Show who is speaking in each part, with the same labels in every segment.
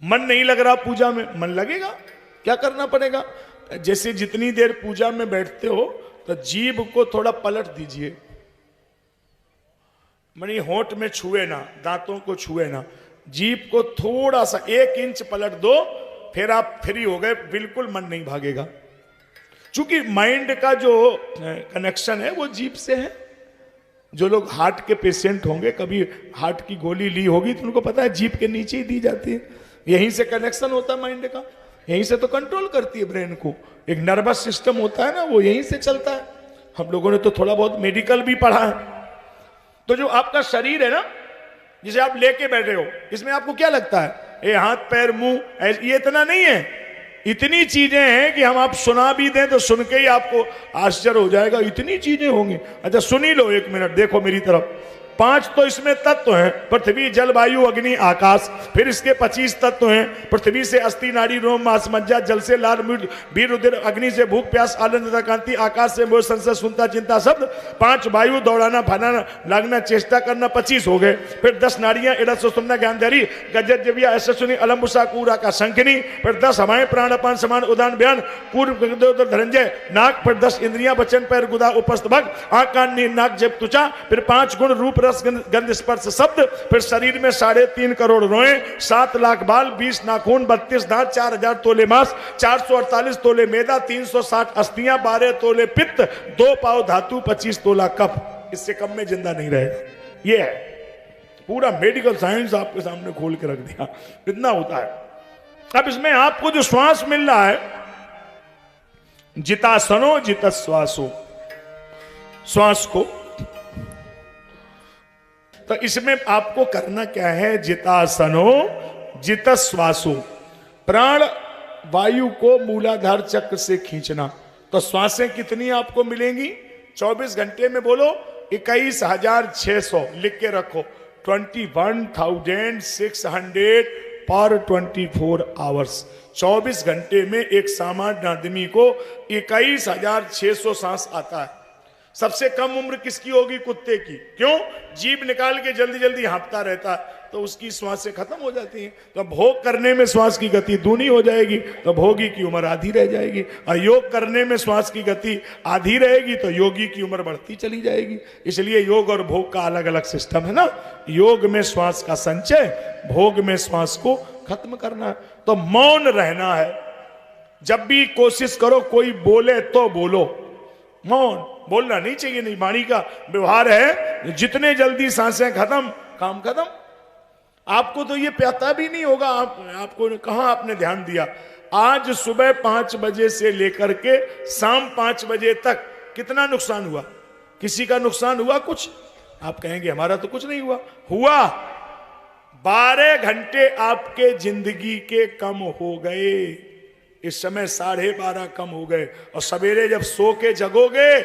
Speaker 1: मन नहीं लग रहा पूजा में, मन लगेगा, क्या करना पड़ेगा? जैसे जितनी देर पूजा में बैठते हो तो जीभ को थोड़ा पलट दीजिए, मनी होंठ में छुए ना, दांतों को छुए ना, जीभ को थोड़ा सा 1 इंच पलट दो, फिर आप फ्री हो गए, बिल्कुल मन नहीं भागेगा। क्योंकि माइंड का जो कनेक्शन है वो जीभ से है। जो लोग हार्ट के पेशेंट होंगे, कभी हार्ट की गोली ली होगी तो उनको पता है जीभ के नीचे ही दी जाती है, यहीं से कनेक्शन होता है माइंड का, यहीं से तो कंट्रोल करती है ब्रेन को। एक नर्वस सिस्टम होता है ना, वो यहीं से चलता है। हम लोगों ने तो थोड़ा बहुत मेडिकल भी पढ़ा है। तो जो आपका शरीर है ना, जिसे आप लेके बैठे हो, इसमें आपको क्या लगता है? ये हाथ पैर मुंह, ये इतना नहीं है, इतनी चीजें हैं कि हम आप सुना भी दें तो सुन के ही आपको आश्चर्य हो जाएगा, इतनी चीजें होंगी। अच्छा सुन ही लो, 1 मिनट देखो मेरी तरफ। 5 तो इसमें तत्व हैं, पृथ्वी जल वायु अग्नि आकाश। फिर इसके 25 तत्व हैं, पृथ्वी से अस्थि नाड़ी रोम मांस मज्जा, जल से लाल मृग वीर रुधिर, अग्नि से भूख प्यास आनंद तथा कांति, आकाश से मोह संशय सुनता चिंता शब्द, 5 वायु दौड़ाना फनाना लागना चेष्टा करना 25 हो गए। फिर 10 नाड़ियां इड़ा सुषुम्ना ज्ञानधारी गजर जबिया ऐसा सुनी अलम्बुसा कूरा का शंखनी। फिर 10 हवाएं प्राण अपान समान उदान बयान पूर्व धनंजय नाक। फिर 10 इंद्रियां वचन पैर गुदा उपस्थ भग आंख कान नाक जेब त्वचा। फिर 5 गुण रूप रस गंध स्पर्श शब्द। फिर शरीर में 3.5 करोड़ रोएं, 7 लाख बाल, 20 नाखून, 32 दांत, 4000 तोले मांस, 448 तोले मैदा, 360 अस्थियां, 12 तोले पित्त, 2 पाव धातु, 25 तोला कफ। इससे कम में जिंदा नहीं रहेगा। ये है पूरा मेडिकल साइंस आपके सामने खोल के रख दिया, इतना होता है। अब इसमें आपको जो श्वास मिल रहा है, जितासनो जितश्वासो, श्वास को, तो इसमें आपको करना क्या है? जितासनो जितश्वासो, प्राण वायु को मूलाधार चक्र से खींचना। तो श्वासें कितनी आपको मिलेंगी 24 घंटे में? बोलो 21,600 लिख के रखो, 21,600 पर 24 आवर्स। 24 घंटे में एक सामान्य आदमी को 21,600 सांस आता है। सबसे कम उम्र किसकी होगी? कुत्ते की। क्यों? जीभ निकाल के जल्दी जल्दी हाँफता रहता है, तो उसकी श्वासें खत्म हो जाती हैं। तो भोग करने में श्वास की गति दूनी हो जाएगी, तो भोगी की उम्र आधी रह जाएगी। और योग करने में श्वास की गति आधी रहेगी, तो योगी की उम्र बढ़ती चली जाएगी। इसलिए योग और भोग का अलग अलग सिस्टम है ना। योग में श्वास का संचय, भोग में श्वास को खत्म करना है। तो मौन रहना है। जब भी कोशिश करो कोई बोले तो बोलो, मौन बोलना नहीं चाहिए। नहीं, वाणी का व्यवहार है, जितने जल्दी सांसें खत्म काम खत्म। आपको तो ये पता भी नहीं होगा, आपको कहां आपने ध्यान दिया। आज सुबह 5 बजे से लेकर के शाम 5 बजे तक कितना नुकसान हुआ? किसी का नुकसान हुआ कुछ? आप कहेंगे हमारा तो कुछ नहीं हुआ। हुआ। 12 घंटे आपके जिंदगी के कम हो गए। इस समय 12.5 कम हो गए। और सवेरे जब सो के जगोगे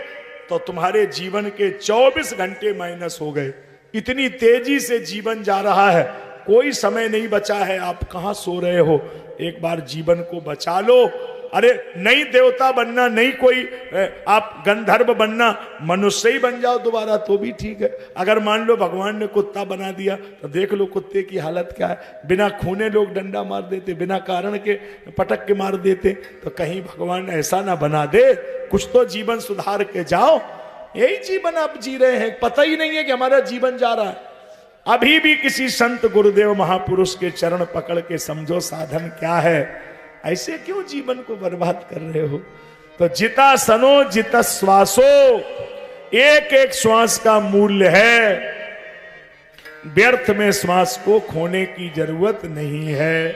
Speaker 1: तो तुम्हारे जीवन के 24 घंटे माइनस हो गए। इतनी तेजी से जीवन जा रहा है, कोई समय नहीं बचा है। आप कहां सो रहे हो? एक बार जीवन को बचा लो। अरे नहीं देवता बनना, नहीं कोई आप गंधर्व बनना, मनुष्य ही बन जाओ दोबारा तो भी ठीक है। अगर मान लो भगवान ने कुत्ता बना दिया तो देख लो कुत्ते की हालत क्या है। बिना खूने लोग डंडा मार देते, बिना कारण के पटक के मार देते। तो कहीं भगवान ऐसा ना बना दे, कुछ तो जीवन सुधार के जाओ। यही जीवन आप जी रहे हैं, पता ही नहीं है कि हमारा जीवन जा रहा है। अभी भी किसी संत गुरुदेव महापुरुष के चरण पकड़ के समझो साधन क्या है। ऐसे क्यों जीवन को बर्बाद कर रहे हो? तो जितासनो जितश्वासो, एक एक श्वास का मूल्य है। व्यर्थ में श्वास को खोने की जरूरत नहीं है।